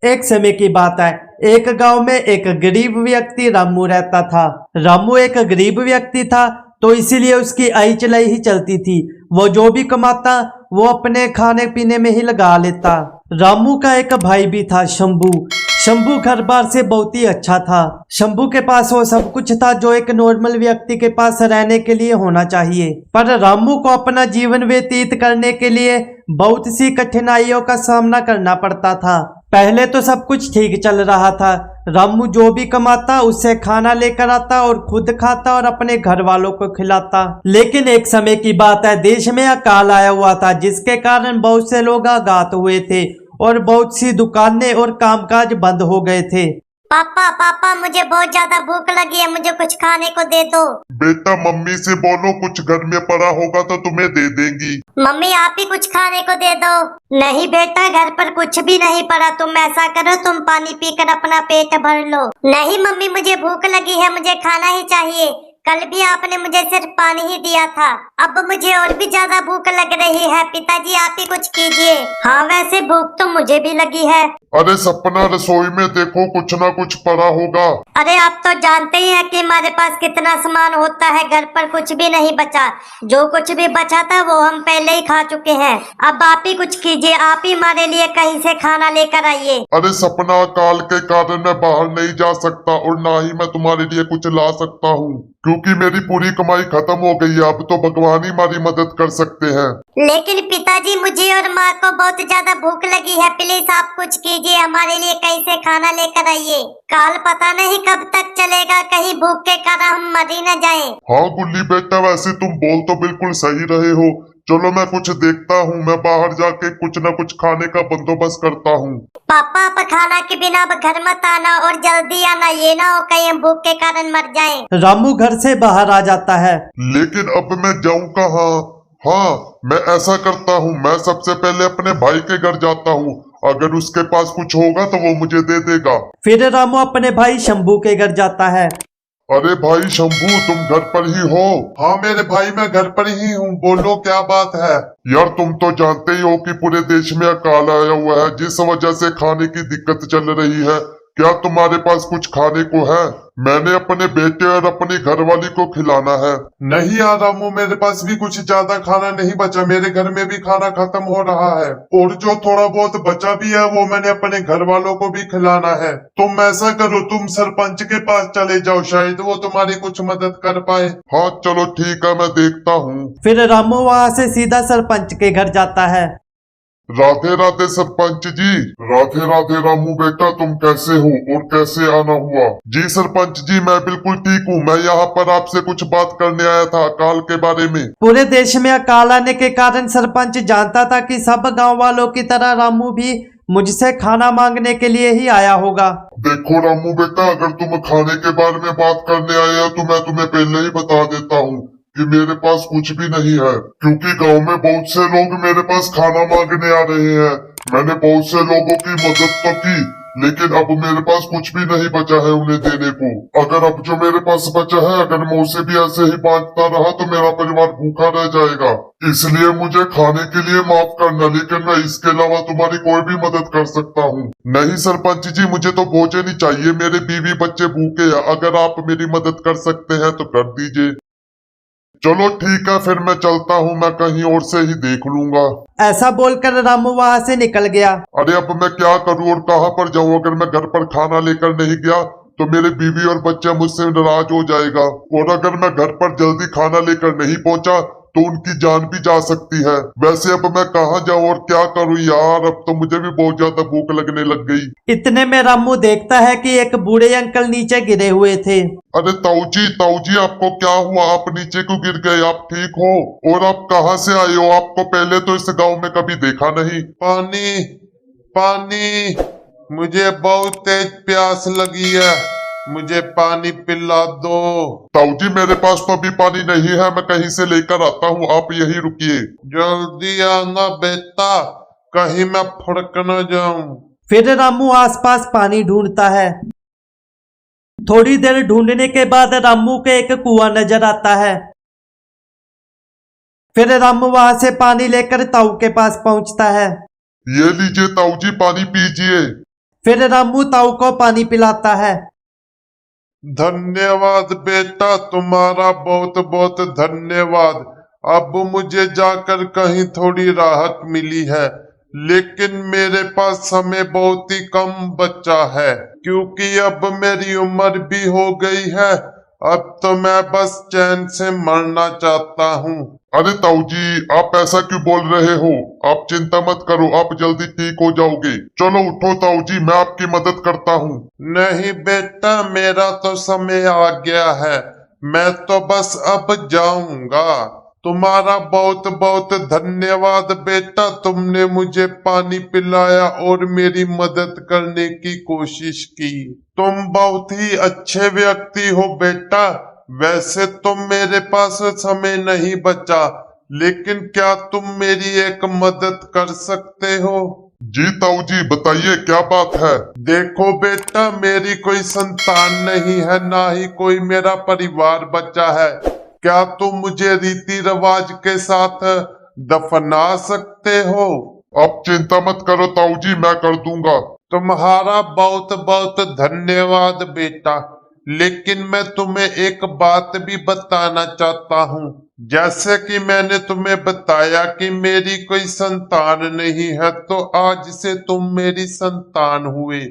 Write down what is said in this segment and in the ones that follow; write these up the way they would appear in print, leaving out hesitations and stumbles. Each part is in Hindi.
एक समय की बात है, एक गांव में एक गरीब व्यक्ति रामू रहता था। रामू एक गरीब व्यक्ति था तो इसीलिए उसकी आई चलाई ही चलती थी। वो जो भी कमाता वो अपने खाने पीने में ही लगा लेता। रामू का एक भाई भी था, शंभू। शंभू घर बार से बहुत ही अच्छा था। शंभू के पास वो सब कुछ था जो एक नॉर्मल व्यक्ति के पास रहने के लिए होना चाहिए। पर रामू को अपना जीवन व्यतीत करने के लिए बहुत सी कठिनाइयों का सामना करना पड़ता था। पहले तो सब कुछ ठीक चल रहा था। रामू जो भी कमाता उससे खाना लेकर आता और खुद खाता और अपने घर वालों को खिलाता। लेकिन एक समय की बात है, देश में अकाल आया हुआ था जिसके कारण बहुत से लोग आघात हुए थे और बहुत सी दुकानें और कामकाज बंद हो गए थे। पापा पापा मुझे बहुत ज्यादा भूख लगी है, मुझे कुछ खाने को दे दो। बेटा मम्मी से बोलो कुछ घर में पड़ा होगा तो तुम्हें दे देंगी। मम्मी आप ही कुछ खाने को दे दो। नहीं बेटा घर पर कुछ भी नहीं पड़ा, तुम ऐसा करो तुम पानी पीकर अपना पेट भर लो। नहीं मम्मी मुझे भूख लगी है, मुझे खाना ही चाहिए। कल भी आपने मुझे सिर्फ पानी ही दिया था, अब मुझे और भी ज्यादा भूख लग रही है। पिताजी आप ही कुछ कीजिए। हाँ वैसे भूख तो मुझे भी लगी है। अरे सपना रसोई में देखो कुछ ना कुछ पड़ा होगा। अरे आप तो जानते ही हैं कि हमारे पास कितना सामान होता है, घर पर कुछ भी नहीं बचा। जो कुछ भी बचा था वो हम पहले ही खा चुके हैं। अब आप ही कुछ कीजिए, आप ही हमारे लिए कहीं से खाना लेकर आइए। अरे सपना काल के कारण मैं बाहर नहीं जा सकता और ना ही मैं तुम्हारे लिए कुछ ला सकता हूँ क्योंकि मेरी पूरी कमाई खत्म हो गई है। अब तो भगवान ही हमारी मदद कर सकते हैं। लेकिन पिताजी मुझे और माँ को बहुत ज्यादा भूख लगी है, प्लीज आप कुछ कीजिए, हमारे लिए कहीं से खाना लेकर आइए। काल पता नहीं कब तक चलेगा, कहीं भूख के कारण हम मर ही न जाए। हाँ गुल्ली बेटा वैसे तुम बोल तो बिल्कुल सही रहे हो। चलो मैं कुछ देखता हूँ, मैं बाहर जाके कुछ न कुछ खाने का बंदोबस्त करता हूँ। पापा आप खाना के बिना अब घर मत आना और जल्दी आना, ये ना हो कहीं हम भूख के कारण मर जाएं। रामू घर से बाहर आ जाता है। लेकिन अब मैं जाऊँ कहाँ? हाँ मैं ऐसा करता हूँ, मैं सबसे पहले अपने भाई के घर जाता हूँ। अगर उसके पास कुछ होगा तो वो मुझे दे देगा। फिर रामू अपने भाई शंभू के घर जाता है। अरे भाई शंभू तुम घर पर ही हो? हाँ मेरे भाई मैं घर पर ही हूँ, बोलो क्या बात है? यार तुम तो जानते ही हो कि पूरे देश में अकाल आया हुआ है जिस वजह से खाने की दिक्कत चल रही है। क्या तुम्हारे पास कुछ खाने को है? मैंने अपने बेटे और अपनी घरवाली को खिलाना है। नहीं यार रामू मेरे पास भी कुछ ज्यादा खाना नहीं बचा, मेरे घर में भी खाना खत्म हो रहा है और जो थोड़ा बहुत बचा भी है वो मैंने अपने घर वालों को भी खिलाना है। तुम ऐसा करो तुम सरपंच के पास चले जाओ, शायद वो तुम्हारी कुछ मदद कर पाए। हाँ चलो ठीक है मैं देखता हूँ। फिर रामू वहाँ से सीधा सरपंच के घर जाता है। राधे राधे सरपंच जी। राधे राधे रामू बेटा तुम कैसे हो और कैसे आना हुआ? जी सरपंच जी मैं बिल्कुल ठीक हूँ, मैं यहाँ पर आपसे कुछ बात करने आया था अकाल के बारे में। पूरे देश में अकाल आने के कारण सरपंच जानता था कि सब गांव वालों की तरह रामू भी मुझसे खाना मांगने के लिए ही आया होगा। देखो रामू बेटा अगर तुम खाने के बारे में बात करने आए हो तो मैं तुम्हें पहले ही बता देता हूँ कि मेरे पास कुछ भी नहीं है क्योंकि गांव में बहुत से लोग मेरे पास खाना मांगने आ रहे हैं। मैंने बहुत से लोगों की मदद तो की लेकिन अब मेरे पास कुछ भी नहीं बचा है उन्हें देने को। अगर अब जो मेरे पास बचा है अगर मैं उसे भी ऐसे ही बांटता रहा तो मेरा परिवार भूखा रह जाएगा। इसलिए मुझे खाने के लिए माफ करना, लेकिन मैं इसके अलावा तुम्हारी कोई भी मदद कर सकता हूँ। नहीं सरपंच जी मुझे तो भोजन ही चाहिए, मेरे बीवी बच्चे भूखे हैं, अगर आप मेरी मदद कर सकते हैं तो कर दीजिए। चलो ठीक है फिर मैं चलता हूँ, मैं कहीं और से ही देख लूंगा। ऐसा बोलकर रामू वहाँ से निकल गया। अरे अब मैं क्या करूँ और कहाँ पर जाऊँ? अगर मैं घर पर खाना लेकर नहीं गया तो मेरे बीवी और बच्चे मुझसे नाराज हो जाएगा और अगर मैं घर पर जल्दी खाना लेकर नहीं पहुँचा तो उनकी जान भी जा सकती है। वैसे अब मैं कहाँ जाऊँ और क्या करूँ यार, अब तो मुझे भी बहुत ज्यादा भूख लगने लग गई। इतने में रामू देखता है कि एक बूढ़े अंकल नीचे गिरे हुए थे। अरे ताऊ जी आपको क्या हुआ? आप नीचे क्यों गिर गए? आप ठीक हो? और आप कहाँ से आए हो? आपको पहले तो इस गांव में कभी देखा नहीं। पानी पानी, मुझे बहुत तेज प्यास लगी है, मुझे पानी पिला दो। ताऊ जी मेरे पास तो अभी पानी नहीं है, मैं कहीं से लेकर आता हूँ, आप यहीं रुकिए। जल्दी आना बेटा, कहीं मैं फड़क न जाऊं। फिर रामू आसपास पानी ढूंढता है। थोड़ी देर ढूंढने के बाद रामू के एक कुआं नजर आता है। फिर रामू वहां से पानी लेकर ताऊ के पास पहुंचता है। ये लीजिए ताऊ जी पानी पीजिए। फिर रामू ताऊ को पानी पिलाता है। धन्यवाद बेटा, तुम्हारा बहुत बहुत धन्यवाद। अब मुझे जाकर कहीं थोड़ी राहत मिली है, लेकिन मेरे पास समय बहुत ही कम बचा है, क्योंकि अब मेरी उम्र भी हो गई है। अब तो मैं बस चैन से मरना चाहता हूँ। अरे ताऊ जी, आप ऐसा क्यों बोल रहे हो? आप चिंता मत करो, आप जल्दी ठीक हो जाओगे। चलो उठो ताऊ जी, मैं आपकी मदद करता हूँ। नहीं बेटा, मेरा तो समय आ गया है, मैं तो बस अब जाऊंगा। तुम्हारा बहुत बहुत धन्यवाद बेटा, तुमने मुझे पानी पिलाया और मेरी मदद करने की कोशिश की। तुम बहुत ही अच्छे व्यक्ति हो बेटा। वैसे तो मेरे पास समय नहीं बचा, लेकिन क्या तुम मेरी एक मदद कर सकते हो? जी ताऊ जी, बताइए क्या बात है? देखो बेटा, मेरी कोई संतान नहीं है, ना ही कोई मेरा परिवार बचा है। क्या तुम मुझे रीति रिवाज के साथ दफना सकते हो? आप चिंता मत करो ताऊ जी, मैं कर दूंगा। तुम्हारा बहुत बहुत धन्यवाद बेटा, लेकिन मैं तुम्हें एक बात भी बताना चाहता हूँ। जैसे कि मैंने तुम्हें बताया कि मेरी कोई संतान नहीं है, तो आज से तुम मेरी संतान हुए।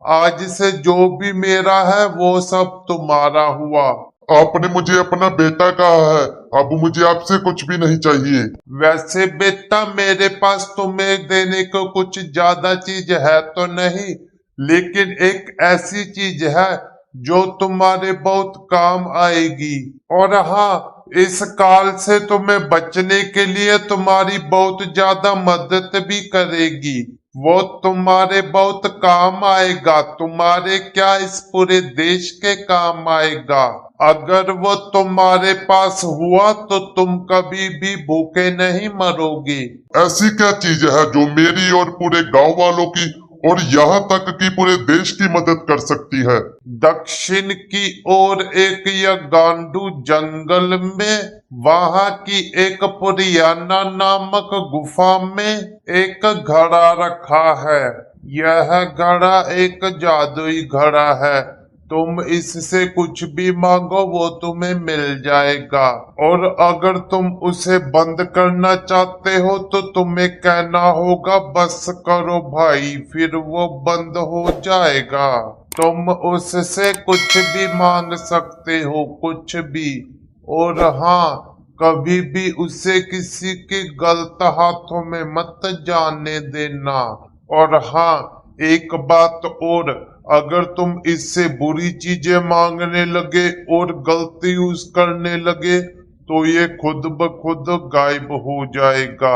आज से जो भी मेरा है वो सब तुम्हारा हुआ। आपने मुझे अपना बेटा कहा है, अब मुझे आपसे कुछ भी नहीं चाहिए। वैसे बेटा, मेरे पास तुम्हें देने को कुछ ज्यादा चीज है तो नहीं, लेकिन एक ऐसी चीज है जो तुम्हारे बहुत काम आएगी। और हाँ, इस काल से तुम्हें बचने के लिए तुम्हारी बहुत ज्यादा मदद भी करेगी। वो तुम्हारे बहुत काम आएगा, तुम्हारे क्या इस पूरे देश के काम आएगा। अगर वो तुम्हारे पास हुआ तो तुम कभी भी भूखे नहीं मरोगे। ऐसी क्या चीज है जो मेरी और पूरे गांव वालों की और यहाँ तक कि पूरे देश की मदद कर सकती है? दक्षिण की ओर एक गांडू जंगल में, वहां की एक पुरियाना नामक गुफा में एक घड़ा रखा है। यह घड़ा एक जादुई घड़ा है। तुम इससे कुछ भी मांगो वो तुम्हें मिल जाएगा, और अगर तुम उसे बंद करना चाहते हो तो तुम्हें कहना होगा बस करो भाई, फिर वो बंद हो जाएगा। तुम उससे कुछ भी मांग सकते हो, कुछ भी। और हाँ, कभी भी उसे किसी के गलत हाथों में मत जाने देना। और हाँ, एक बात और, अगर तुम इससे बुरी चीजें मांगने लगे और गलती यूज करने लगे तो ये खुद ब खुद गायब हो जाएगा,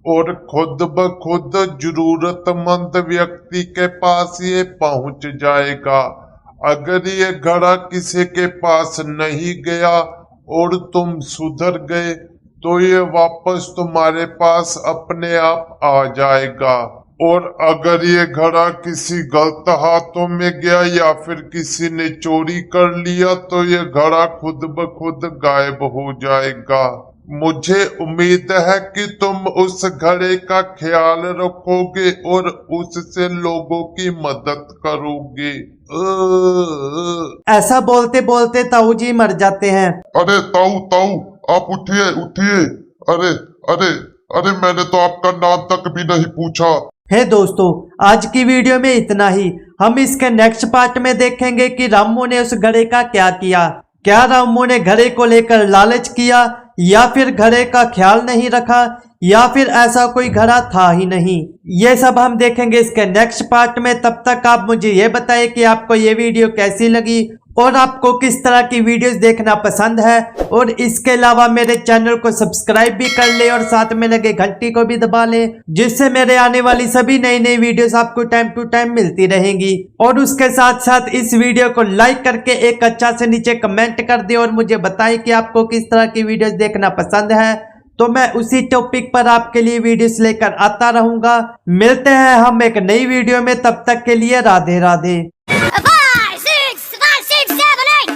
और खुद ब खुद जरूरतमंद व्यक्ति के पास ये पहुंच जाएगा। अगर ये घड़ा किसी के पास नहीं गया और तुम सुधर गए तो ये वापस तुम्हारे पास अपने आप आ जाएगा। और अगर ये घड़ा किसी गलत हाथों में गया या फिर किसी ने चोरी कर लिया तो ये घड़ा खुद ब खुद गायब हो जाएगा। मुझे उम्मीद है कि तुम उस घड़े का ख्याल रखोगे और उससे लोगों की मदद करोगे। ऐसा बोलते बोलते ताऊ जी मर जाते हैं। अरे ताऊ ताऊ, आप उठिए उठिए। अरे अरे अरे, मैंने तो आपका नाम तक भी नहीं पूछा। हे दोस्तों, आज की वीडियो में इतना ही। हम इसके नेक्स्ट पार्ट में देखेंगे कि रामू ने उस घड़े का क्या किया। क्या रामू ने घड़े को लेकर लालच किया, या फिर घड़े का ख्याल नहीं रखा, या फिर ऐसा कोई घड़ा था ही नहीं। ये सब हम देखेंगे इसके नेक्स्ट पार्ट में। तब तक आप मुझे ये बताएं कि आपको ये वीडियो कैसी लगी और आपको किस तरह की वीडियोस देखना पसंद है। और इसके अलावा मेरे चैनल को सब्सक्राइब भी कर ले और साथ में लगे घंटी को भी दबा ले, जिससे मेरे आने वाली सभी नई नई वीडियोस आपको टाइम टू टाइम मिलती रहेंगी। और उसके साथ साथ इस वीडियो को लाइक करके एक अच्छा से नीचे कमेंट कर दे और मुझे बताएं कि आपको किस तरह की वीडियोस देखना पसंद है, तो मैं उसी टॉपिक पर आपके लिए वीडियोस लेकर आता रहूंगा। मिलते हैं हम एक नई वीडियो में, तब तक के लिए राधे राधे। 5, 6, 5, 6, 7, 8.